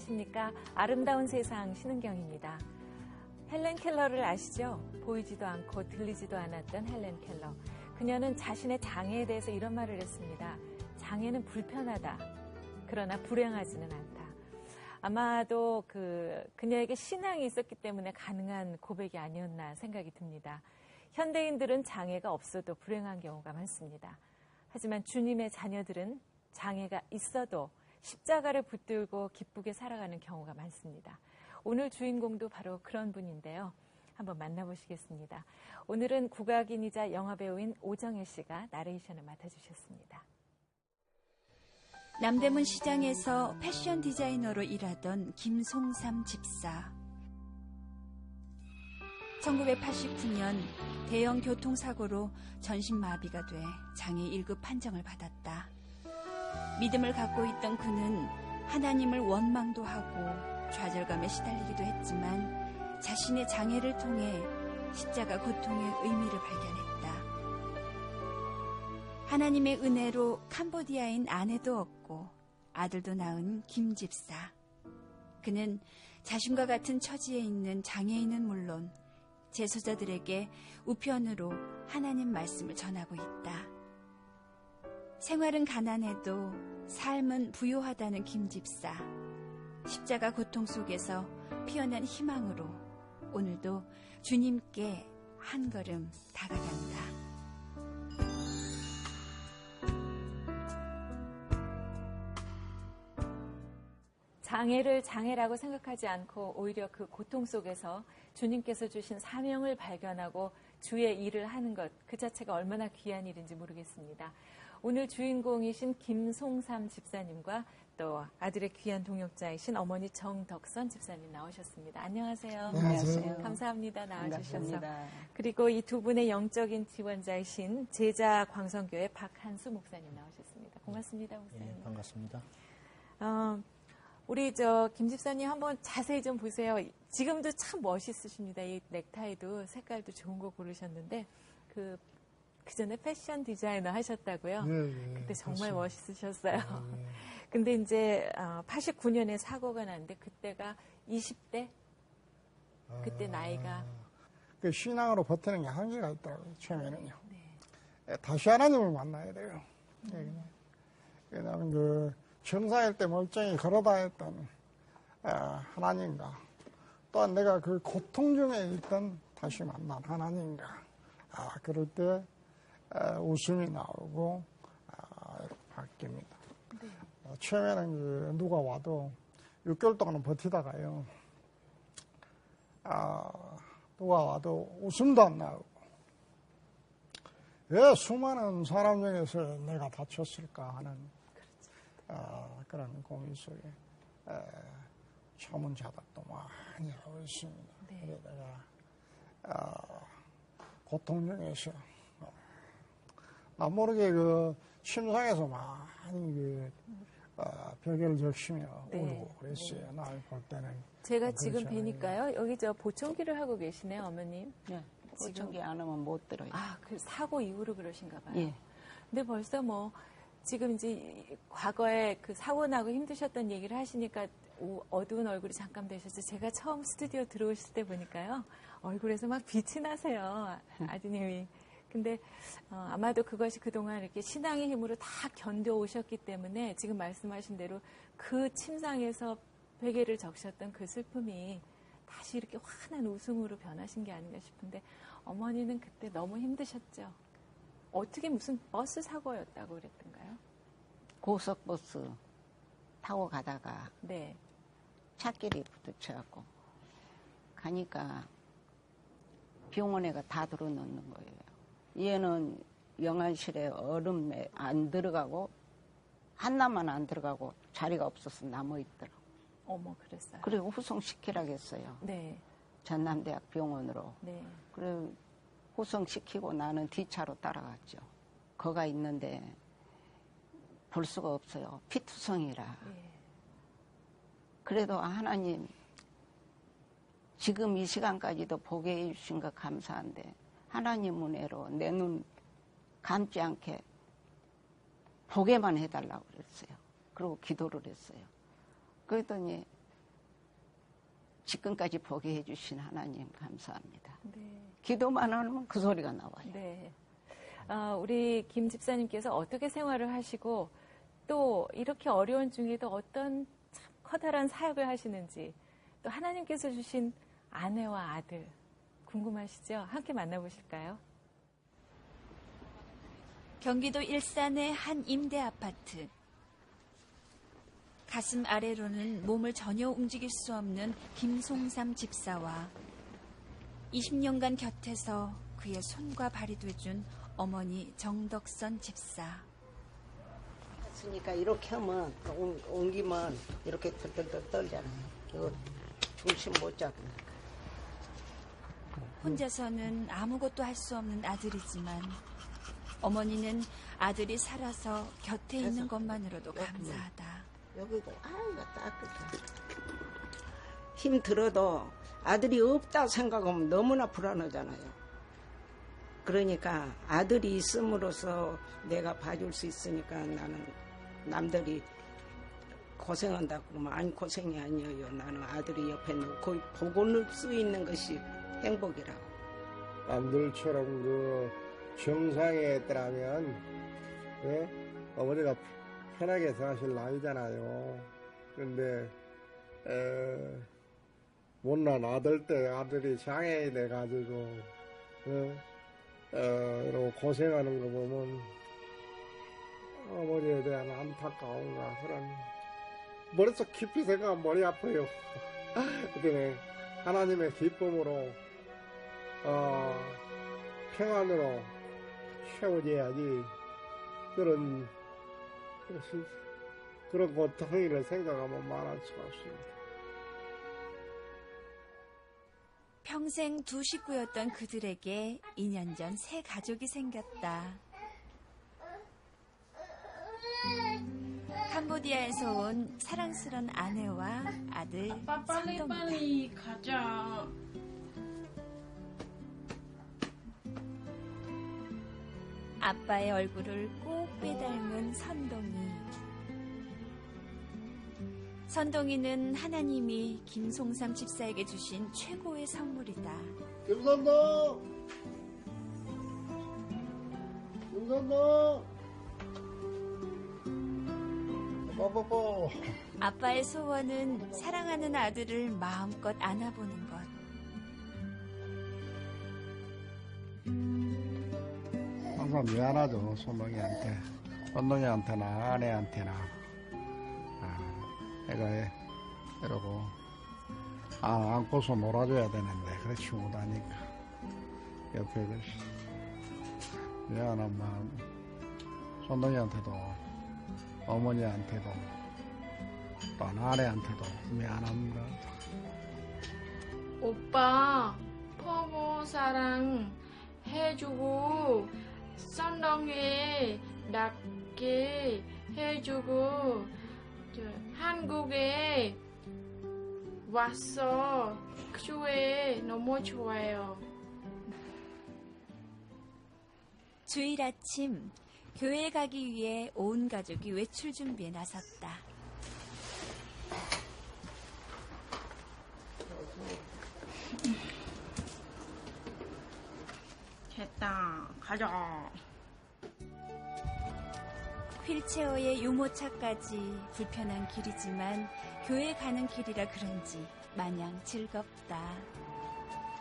안녕하십니까. 아름다운 세상 신은경입니다. 헬렌 켈러를 아시죠? 보이지도 않고 들리지도 않았던 헬렌 켈러. 그녀는 자신의 장애에 대해서 이런 말을 했습니다. 장애는 불편하다. 그러나 불행하지는 않다. 아마도 그녀에게 신앙이 있었기 때문에 가능한 고백이 아니었나 생각이 듭니다. 현대인들은 장애가 없어도 불행한 경우가 많습니다. 하지만 주님의 자녀들은 장애가 있어도 십자가를 붙들고 기쁘게 살아가는 경우가 많습니다. 오늘 주인공도 바로 그런 분인데요. 한번 만나보시겠습니다. 오늘은 국악인이자 영화배우인 오정혜 씨가 나레이션을 맡아주셨습니다. 남대문 시장에서 패션 디자이너로 일하던 김송삼 집사. 1989년 대형 교통사고로 전신마비가 돼 장애 1급 판정을 받았다. 믿음을 갖고 있던 그는 하나님을 원망도 하고 좌절감에 시달리기도 했지만 자신의 장애를 통해 십자가 고통의 의미를 발견했다. 하나님의 은혜로 캄보디아인 아내도 얻고 아들도 낳은 김 집사. 그는 자신과 같은 처지에 있는 장애인은 물론 재소자들에게 우편으로 하나님 말씀을 전하고 있다. 생활은 가난해도 삶은 부유하다는 김 집사. 십자가 고통 속에서 피어난 희망으로 오늘도 주님께 한 걸음 다가간다. 장애를 장애라고 생각하지 않고 오히려 그 고통 속에서 주님께서 주신 사명을 발견하고 주의 일을 하는 것, 그 자체가 얼마나 귀한 일인지 모르겠습니다. 오늘 주인공이신 김송삼 집사님과 또 아들의 귀한 동역자이신 어머니 정덕선 집사님 나오셨습니다. 안녕하세요. 안녕하세요. 감사합니다. 나와주셔서. 반갑습니다. 그리고 이 두 분의 영적인 지원자이신 제자 광성교회 박한수 목사님 나오셨습니다. 고맙습니다, 목사님. 네, 반갑습니다. 우리 김 집사님 한번 자세히 좀 보세요. 지금도 참 멋있으십니다. 이 넥타이도 색깔도 좋은 거 고르셨는데 그 전에 패션 디자이너 하셨다고요? 네, 그때 정말 그렇습니다. 멋있으셨어요. 네. 근데 이제 89년에 사고가 났는데 그때가 20대? 그때 나이가 그 신앙으로 버티는 게 한계가 있더라고요. 처음에는요. 다시 하나님을 만나야 돼요. 왜냐하면 정사일 때 멀쩡히 걸어다녔던 하나님과 또한 내가 그 고통 중에 있던 다시 만난 하나님과 그럴 때 웃음이 나오고 이렇게 바뀝니다. 네. 처음에는 누가 와도 6개월 동안은 버티다가요. 누가 와도 웃음도 안 나오고 왜 수많은 사람 중에서 내가 다쳤을까 하는 그런 고민 속에 참은 자들도 많이 하고 있습니다. 네. 내가 고통 중에서 나 모르게 심상에서 많이 벽을 적시며 울고 그랬어요. 날 볼 때는. 제가 지금 뵈니까요. 여기 보청기를 하고 계시네요, 어머님. 네. 보청기 안 하면 못 들어요. 그 사고 이후로 그러신가 봐요. 예. 근데 벌써 지금 이제 과거에 그 사고 나고 힘드셨던 얘기를 하시니까 어두운 얼굴이 잠깐 되셨죠. 제가 처음 스튜디오 들어오실 때 보니까요. 얼굴에서 막 빛이 나세요. 아드님이. 근데 아마도 그것이 그동안 이렇게 신앙의 힘으로 다 견뎌오셨기 때문에 지금 말씀하신 대로 그 침상에서 베개를 적셨던 그 슬픔이 다시 이렇게 환한 웃음으로 변하신 게 아닌가 싶은데 어머니는 그때 너무 힘드셨죠. 어떻게 무슨 버스 사고였다고 그랬던가요? 고속버스 타고 가다가 네. 차길이 부딪혀갖고 가니까 병원에가 다 들어놓는 거예요. 얘는 영안실에 얼음에 안 들어가고 한나만 안 들어가고 자리가 없어서 남아있더라고. 어머, 그랬어요. 그리고 후송시키라고 했어요. 네. 전남대학 병원으로. 네. 그래 후송시키고 나는 뒤차로 따라갔죠. 거가 있는데 볼 수가 없어요. 피투성이라. 예. 그래도 하나님 지금 이 시간까지도 보게 해주신 거 감사한데 하나님 은혜로 내 눈 감지 않게 보게만 해달라고 그랬어요. 그리고 기도를 했어요. 그랬더니 지금까지 보게 해주신 하나님 감사합니다. 네. 기도만 하면 그 소리가 나와요. 네. 우리 김 집사님께서 어떻게 생활을 하시고 또 이렇게 어려운 중에도 어떤 참 커다란 사역을 하시는지 또 하나님께서 주신 아내와 아들 궁금하시죠? 함께 만나보실까요? 경기도 일산의 한 임대 아파트. 가슴 아래로는 몸을 전혀 움직일 수 없는 김송삼 집사와 20년간 곁에서 그의 손과 발이 돼준 어머니 정덕선 집사. 그러니까 이렇게 하면 옮기면 이렇게 덜덜덜 떨잖아요. 이거 중심 못 잡으니까. 혼자서는 아무것도 할 수 없는 아들이지만 어머니는 아들이 살아서 곁에 있는 것만으로도 감사하다. 여기도 아이고 따뜻해. 힘 들어도 아들이 없다 생각하면 너무나 불안하잖아요. 그러니까 아들이 있음으로써 내가 봐줄 수 있으니까 나는 남들이 고생한다고 그러면 아니 고생이 아니에요. 나는 아들이 옆에 놓고 보고 놀 수 있는 것이 행복이라고. 남들처럼 그 정상에 있더라면 예? 어머니가 편하게 사실 나이잖아요. 근데 못난 아들 때 아들이 장애인이 돼가지고 이러고 고생하는 거 보면 어머니에 대한 안타까움과 그런 머릿속 깊이 생각하면 머리 아파요. 그때는 하나님의 기쁨으로 평안으로 채워져야지 그런 고통을 생각하면 말할 수가 없습니다. 평생 두 식구였던 그들에게 2년 전 새 가족이 생겼다. 캄보디아에서 온 사랑스런 아내와 아들 선동이다. 빨리 가자. 아빠의 얼굴을 꼭 빼닮은 선동이. 선동이는 하나님이 김송삼 집사에게 주신 최고의 선물이다. 김선동! 뽀뽀뽀. 아빠의 소원은 사랑하는 아들을 마음껏 안아보는 것. 항상 미안하죠, 선동이한테. 선동이한테나 아내한테나. 내가 이러고 안고서 놀아줘야 되는데 그렇지 못하니까 옆에 미안한 마음. 선동이한테도 어머니한테도 또 아내한테도 미안합니다. 오빠 포부 사랑 해주고 선동에 낫게 해주고 한국에 와서 교회 너무 좋아요. 주일 아침 교회에 가기 위해 온 가족이 외출 준비에 나섰다. 됐다. 가자. 휠체어의 유모차까지 불편한 길이지만 교회 가는 길이라 그런지 마냥 즐겁다.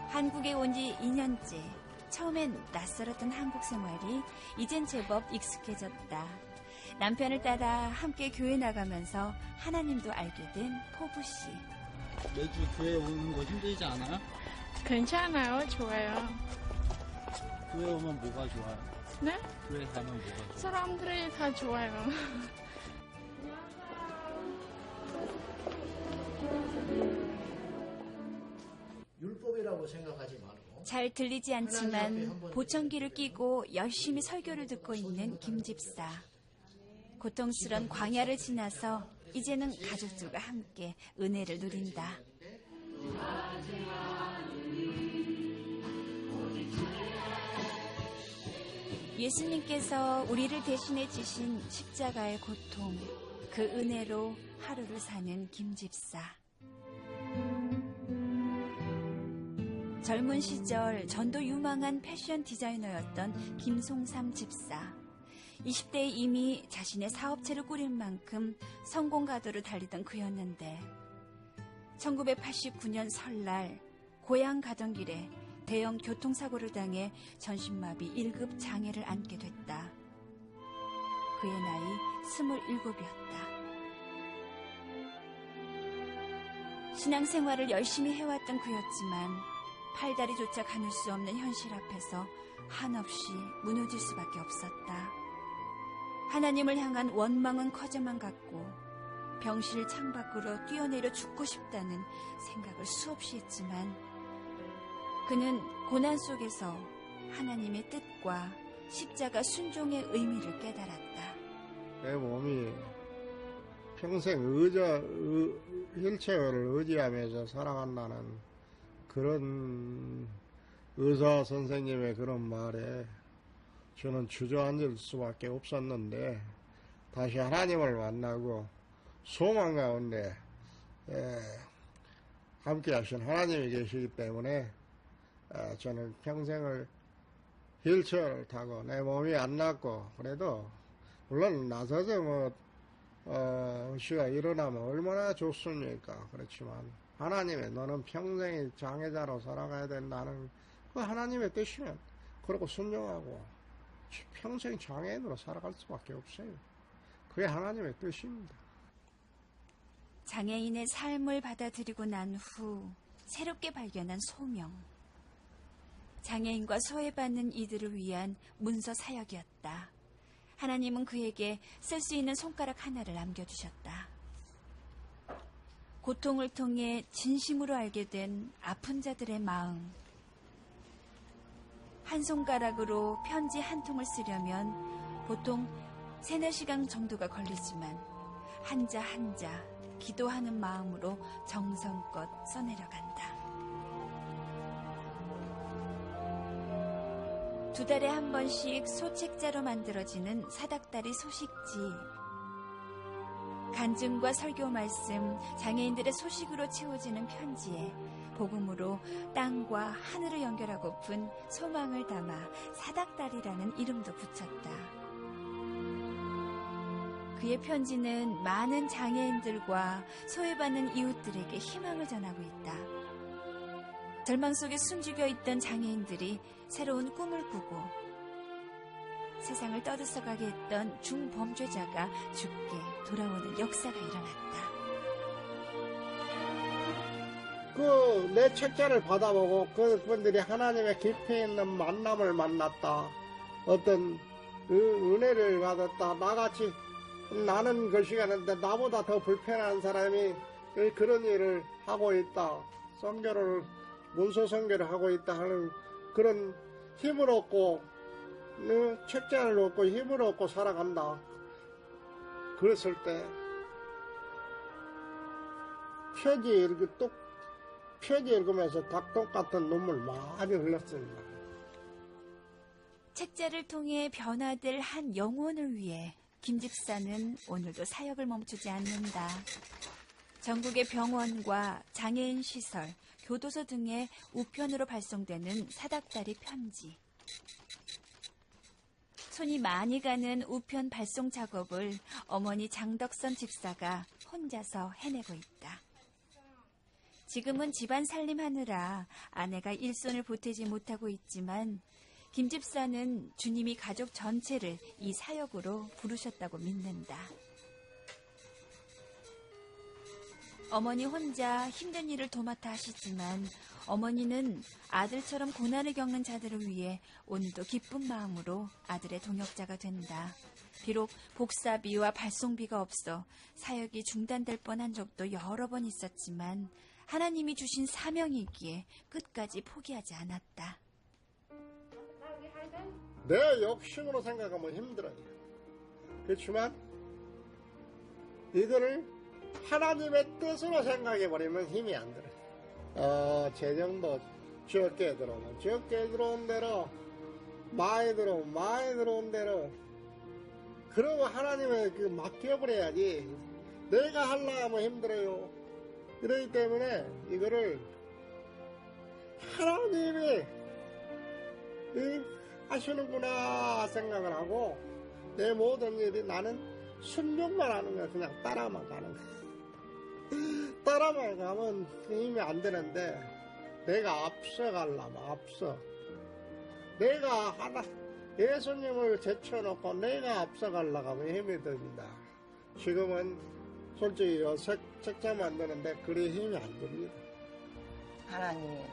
한국에 온 지 2년째. 처음엔 낯설었던 한국 생활이 이젠 제법 익숙해졌다. 남편을 따라 함께 교회 나가면서 하나님도 알게 된 포부씨. 매주 교회 오는 거 힘들지 않아요? 괜찮아요. 좋아요. 교회 오면 뭐가 좋아요? 네? 교회 가면 뭐가 좋아요? 사람들이 다 좋아요. 율법이라고 생각하지 말고 잘 들리지 않지만 보청기를 끼고 열심히 설교를 듣고 있는 김 집사. 고통스런 광야를 지나서 이제는 가족들과 함께 은혜를 누린다. 예수님께서 우리를 대신해 지신 십자가의 고통, 그 은혜로 하루를 사는 김 집사. 젊은 시절 전도 유망한 패션 디자이너였던 김송삼 집사. 20대에 이미 자신의 사업체를 꾸릴 만큼 성공 가도를 달리던 그였는데 1989년 설날 고향 가던 길에 대형 교통사고를 당해 전신마비 1급 장애를 안게 됐다. 그의 나이 27이었다. 신앙생활을 열심히 해왔던 그였지만 팔다리조차 가눌 수 없는 현실 앞에서 한없이 무너질 수밖에 없었다. 하나님을 향한 원망은 커져만 갔고 병실 창밖으로 뛰어내려 죽고 싶다는 생각을 수없이 했지만 그는 고난 속에서 하나님의 뜻과 십자가 순종의 의미를 깨달았다. 내 몸이 평생 휠체어를 의지하면서 살아간다는 그런 의사 선생님의 그런 말에 저는 주저앉을 수밖에 없었는데 다시 하나님을 만나고 소망 가운데 함께 하신 하나님이 계시기 때문에 저는 평생을 휠체어를 타고 내 몸이 안 낫고 그래도 물론 나서서 씨가 일어나면 얼마나 좋습니까? 그렇지만 하나님의 너는 평생이 장애자로 살아가야 된다는 그 하나님의 뜻이면 그러고 순종하고 평생 장애인으로 살아갈 수밖에 없어요. 그게 하나님의 뜻입니다. 장애인의 삶을 받아들이고 난 후 새롭게 발견한 소명. 장애인과 소외받는 이들을 위한 문서 사역이었다. 하나님은 그에게 쓸 수 있는 손가락 하나를 남겨주셨다. 고통을 통해 진심으로 알게 된 아픈 자들의 마음. 한 손가락으로 편지 한 통을 쓰려면 보통 3-4시간 정도가 걸리지만 한자 한자 기도하는 마음으로 정성껏 써내려간다. 2달에 한 번씩 소책자로 만들어지는 사닥다리 소식지. 간증과 설교 말씀, 장애인들의 소식으로 채워지는 편지에 복음으로 땅과 하늘을 연결하고픈 소망을 담아 사닥다리라는 이름도 붙였다. 그의 편지는 많은 장애인들과 소외받는 이웃들에게 희망을 전하고 있다. 절망 속에 숨죽여 있던 장애인들이 새로운 꿈을 꾸고 세상을 떠들썩하게 했던 중범죄자가 죽게 돌아오는 역사가 일어났다. 내 책자를 받아보고 그분들이 하나님의 깊이 있는 만남을 만났다. 어떤 은혜를 받았다. 나같이 나는 그 시간인데 나보다 더 불편한 사람이 그런 일을 하고 있다. 문서 선교를 하고 있다 하는 그런 힘을 얻고 책자를 얻고 힘을 얻고 살아간다. 그랬을 때 표지 읽으면서 닭똥 같은 눈물 많이 흘렸습니다. 책자를 통해 변화될 한 영혼을 위해 김 집사는 오늘도 사역을 멈추지 않는다. 전국의 병원과 장애인 시설, 교도소 등의 우편으로 발송되는 사닥다리 편지. 손이 많이 가는 우편 발송 작업을 어머니 장덕선 집사가 혼자서 해내고 있다. 지금은 집안 살림하느라 아내가 일손을 보태지 못하고 있지만 김 집사는 주님이 가족 전체를 이 사역으로 부르셨다고 믿는다. 어머니 혼자 힘든 일을 도맡아 하시지만 어머니는 아들처럼 고난을 겪는 자들을 위해 오늘도 기쁜 마음으로 아들의 동역자가 된다. 비록 복사비와 발송비가 없어 사역이 중단될 뻔한 적도 여러 번 있었지만 하나님이 주신 사명이기에 끝까지 포기하지 않았다. 내 욕심으로 생각하면 힘들어요. 그렇지만 이거를 하나님의 뜻으로 생각해버리면 힘이 안 들어요. 재정도 적게 들어오면 적게 들어온 대로 많이 들어오면 많이 들어온 대로 그러고 하나님의 맡겨버려야지. 내가 하려고 하면 힘들어요. 그렇기 때문에 이거를 하나님이 하시는구나 생각을 하고 내 모든 일이 나는 순종만 하는 거야. 그냥 따라만 가는 거야. 따라만 가면 힘이 안 되는데 내가 앞서가려면 앞서 내가 예수님을 제쳐놓고 내가 앞서가려고 하면 힘이 듭니다. 지금은 솔직히 책자 만드는데 그리 힘이 안 듭니다. 하나님,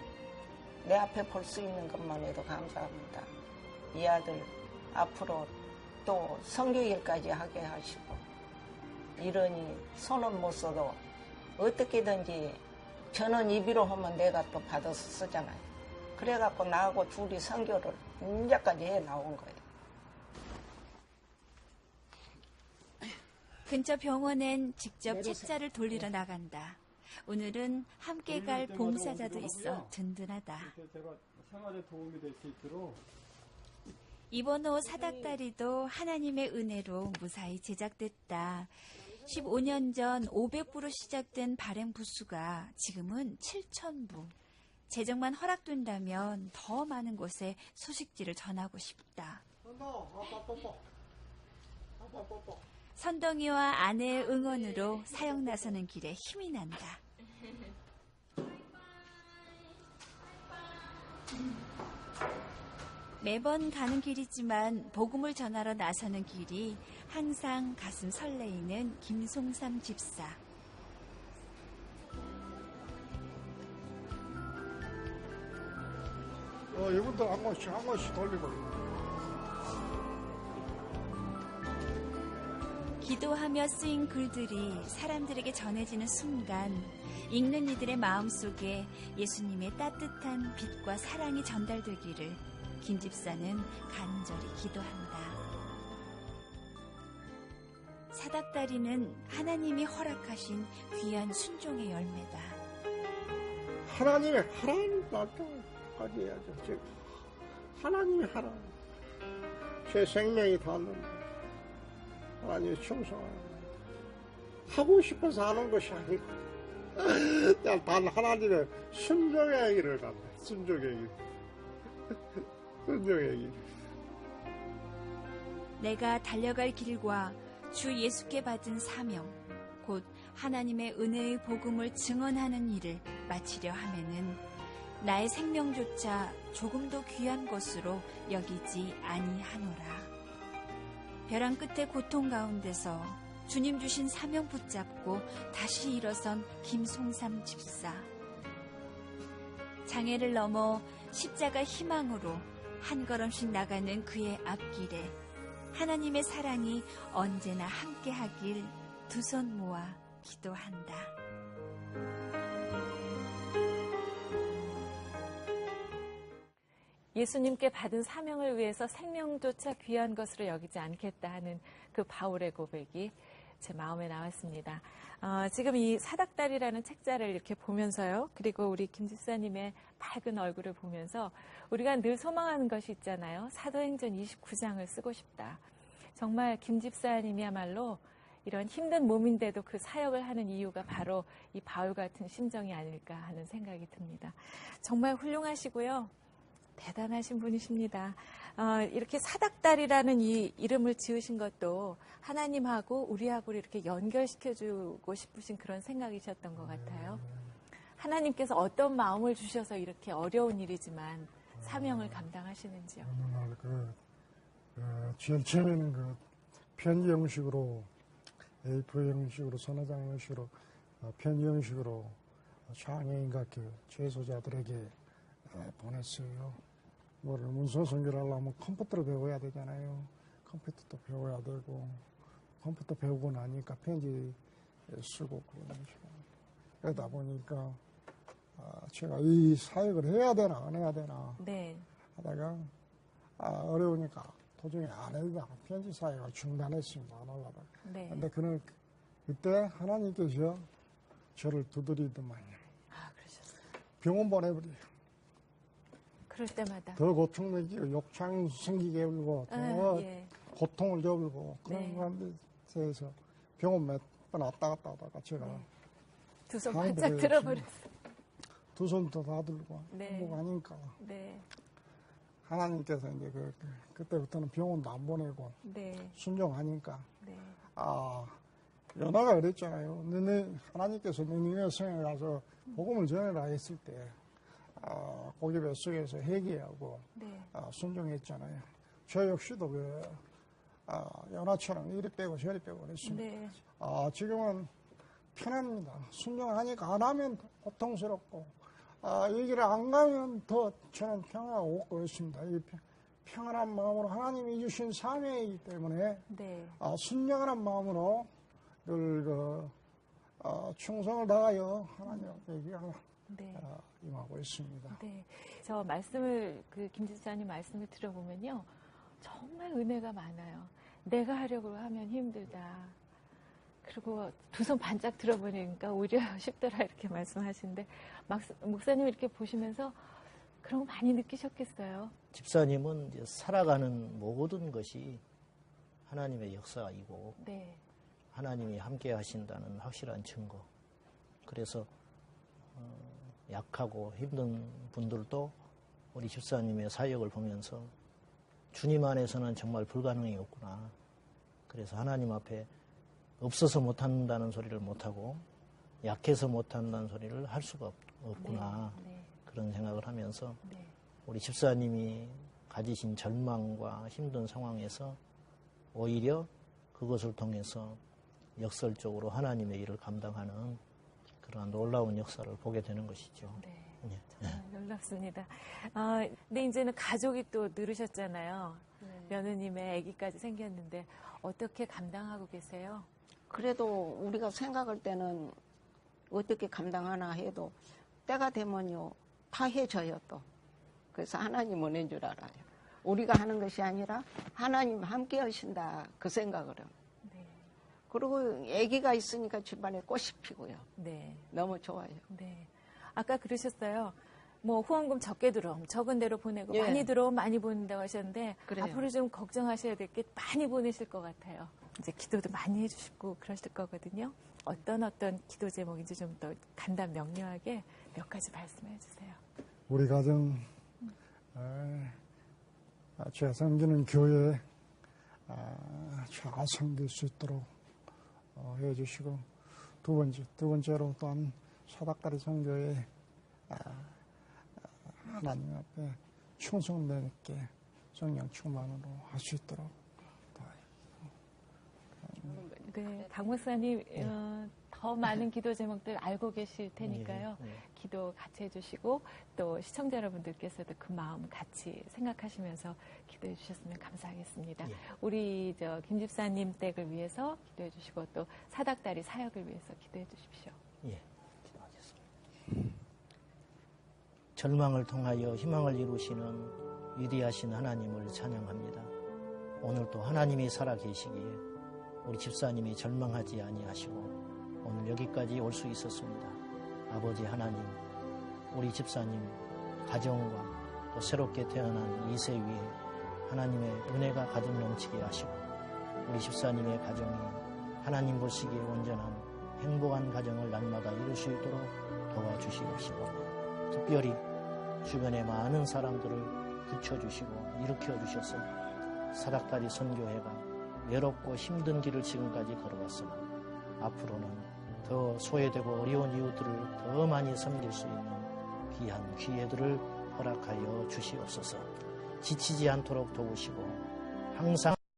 내 앞에 볼 수 있는 것만 해도 감사합니다. 이 아들 앞으로 또 성교일까지 하게 하시고 이러니 손은 못 써도 어떻게든지 저는 이비로 하면 내가 또 받아서 쓰잖아요. 그래갖고 나하고 둘이 성교를 이제까지 해 나온 거예요. 근처 병원엔 직접 책자를 돌리러 나간다. 오늘은 함께 갈 봉사자도 있어 든든하다. 제가 생활에 도움이 될 수 있도록 이번호 사닥다리도 하나님의 은혜로 무사히 제작됐다. 15년 전 500부로 시작된 발행 부수가 지금은 7,000부. 재정만 허락된다면 더 많은 곳에 소식지를 전하고 싶다. 선덩이와 아내의 응원으로 사역 나서는 길에 힘이 난다. 매번 가는 길이지만 복음을 전하러 나서는 길이 항상 가슴 설레이는 김송삼 집사. 이분들 한 번씩 돌리고. 기도하며 쓰인 글들이 사람들에게 전해지는 순간 읽는 이들의 마음속에 예수님의 따뜻한 빛과 사랑이 전달되기를 김 집사는 간절히 기도한다. 사닥다리는 하나님이 허락하신 귀한 순종의 열매다. 하나님의 하라는 말까지 해야죠. 하나님이 하라. 제 생명이 닿는다. 하나님이 충성하고 싶어서 하는 것이 아니고 그냥 단 하나님의 순종의 길을 간다. 순종의 길. 순종의 길. 내가 달려갈 길과 주 예수께 받은 사명, 곧 하나님의 은혜의 복음을 증언하는 일을 마치려 하면은 나의 생명조차 조금도 귀한 것으로 여기지 아니하노라. 벼랑 끝의 고통 가운데서 주님 주신 사명 붙잡고 다시 일어선 김송삼 집사. 장애를 넘어 십자가 희망으로 한 걸음씩 나가는 그의 앞길에 하나님의 사랑이 언제나 함께하길 두 손 모아 기도한다. 예수님께 받은 사명을 위해서 생명조차 귀한 것으로 여기지 않겠다 하는 그 바울의 고백이 제 마음에 나왔습니다. 지금 이 사닥다리라는 책자를 이렇게 보면서요. 그리고 우리 김 집사님의 밝은 얼굴을 보면서 우리가 늘 소망하는 것이 있잖아요. 사도행전 29장을 쓰고 싶다. 정말 김 집사님이야말로 이런 힘든 몸인데도 그 사역을 하는 이유가 바로 이 바울 같은 심정이 아닐까 하는 생각이 듭니다. 정말 훌륭하시고요. 대단하신 분이십니다. 이렇게 사닥다리라는 이 이름을 지으신 것도 하나님하고 우리하고 이렇게 연결시켜주고 싶으신 그런 생각이셨던 것 같아요. 하나님께서 어떤 마음을 주셔서 이렇게 어려운 일이지만 사명을 감당하시는지요? 어느 날 제일 처음에는 편지 형식으로 A4 형식으로 선화장 형식으로 편지 형식으로 장애인과 재소자들에게 보냈어요. 문서 선교를 하려면 컴퓨터를 배워야 되잖아요. 컴퓨터도 배워야 되고 컴퓨터 배우고 나니까 편지 쓰고 그러는 식으로 그러다 보니까 제가 이 사역을 해야 되나 안 해야 되나 네. 하다가 어려우니까 도저히 안 해도 되나 편지 사역을 중단했습니다. 안 하려다가. 네. 근데 그때 하나님께서 저를 두드리더만요. 그러셨어요. 병원 보내버려요. 그럴 때마다. 더 고통 느끼고 욕창 생기게 울고 더 예. 고통을 겪고 그런 네. 관계에서 병원 몇 번 왔다 갔다 하다가 제가 두 손 상부에 바짝 들어버렸어요. 두 손도 다 들고 네. 행복하니까 네. 하나님께서 이제 그때부터는 병원도 안 보내고 네. 순종하니까 네. 연하가 그랬잖아요. 하나님께서 너희의 성에 가서 복음을 전해라 했을 때 고기 뱃속에서 회개하고 네. 순종했잖아요. 저 역시도 연하처럼 이리 빼고 저리 빼고 그랬습니다. 네. 지금은 편합니다. 순종하니까 안 하면 고통스럽고 여기를 안 가면 더 저는 평화가 없고 있습니다. 이 평안한 마음으로 하나님이 주신 사명이기 때문에 네. 순종하는 마음으로 늘 충성을 다하여 하나님께 네. 임하고 있습니다. 네. 저 김 집사님 말씀을 들어보면요. 정말 은혜가 많아요. 내가 하려고 하면 힘들다. 그리고 두 손 반짝 들어보니까 오히려 쉽더라 이렇게 말씀하시는데 목사님 이렇게 보시면서 그런 거 많이 느끼셨겠어요? 집사님은 이제 살아가는 모든 것이 하나님의 역사이고 네. 하나님이 함께 하신다는 확실한 증거. 그래서 약하고 힘든 분들도 우리 집사님의 사역을 보면서 주님 안에서는 정말 불가능이 없구나. 그래서 하나님 앞에 없어서 못한다는 소리를 못하고 약해서 못한다는 소리를 할 수가 없구나. 네. 네. 그런 생각을 하면서 네. 우리 집사님이 가지신 절망과 힘든 상황에서 오히려 그것을 통해서 역설적으로 하나님의 일을 감당하는 그러한 놀라운 역사를 보게 되는 것이죠. 네. 네. 정말 놀랍습니다. 근데 이제는 가족이 또 늘으셨잖아요. 네. 며느님의 아기까지 생겼는데 어떻게 감당하고 계세요? 그래도 우리가 생각할 때는 어떻게 감당하나 해도 때가 되면요 다 해줘요 또. 그래서 하나님 은혜인 줄 알아요. 우리가 하는 것이 아니라 하나님 함께 하신다 그 생각을 해요. 네. 그리고 아기가 있으니까 집안에 꽃이 피고요. 네. 너무 좋아요. 네. 아까 그러셨어요. 뭐 후원금 적게 들어오면 적은 대로 보내고 예. 많이 들어오면 많이 보낸다고 하셨는데 그래요. 앞으로 좀 걱정하셔야 될 게 많이 보내실 것 같아요. 이제 기도도 많이 해주시고 그러실 거거든요. 어떤 기도 제목인지 좀 더 간단 명료하게 몇 가지 말씀해 주세요. 우리 가정 제가 섬기는 교회 잘 섬길 수 있도록 해주시고 두 번째로 또한 사닥다리 선교회 하나님 앞에 충성되게 성령 충만으로 할 수 있도록 네, 강 목사님 더 많은 기도 제목들 알고 계실 테니까요. 네. 기도 같이 해주시고 또 시청자 여러분들께서도 그 마음 같이 생각하시면서 기도해 주셨으면 감사하겠습니다. 예. 우리 김 집사님 댁을 위해서 기도해 주시고 또 사닥다리 사역을 위해서 기도해 주십시오. 예, 기도하겠습니다. 절망을 통하여 희망을 이루시는 위대하신 하나님을 찬양합니다. 오늘도 하나님이 살아계시기에 우리 집사님이 절망하지 아니하시고 오늘 여기까지 올 수 있었습니다. 아버지 하나님, 우리 집사님 가정과 또 새롭게 태어난 이세 위에 하나님의 은혜가 가득 넘치게 하시고 우리 집사님의 가정이 하나님 보시기에 온전한 행복한 가정을 날마다 이룰 수 있도록 도와주시옵시고 특별히 주변의 많은 사람들을 붙여주시고 일으켜주셔서 사닥다리 선교회가 외롭고 힘든 길을 지금까지 걸어왔으나 앞으로는 더 소외되고 어려운 이웃들을 더 많이 섬길 수 있는 귀한 기회들을 허락하여 주시옵소서. 지치지 않도록 도우시고 항상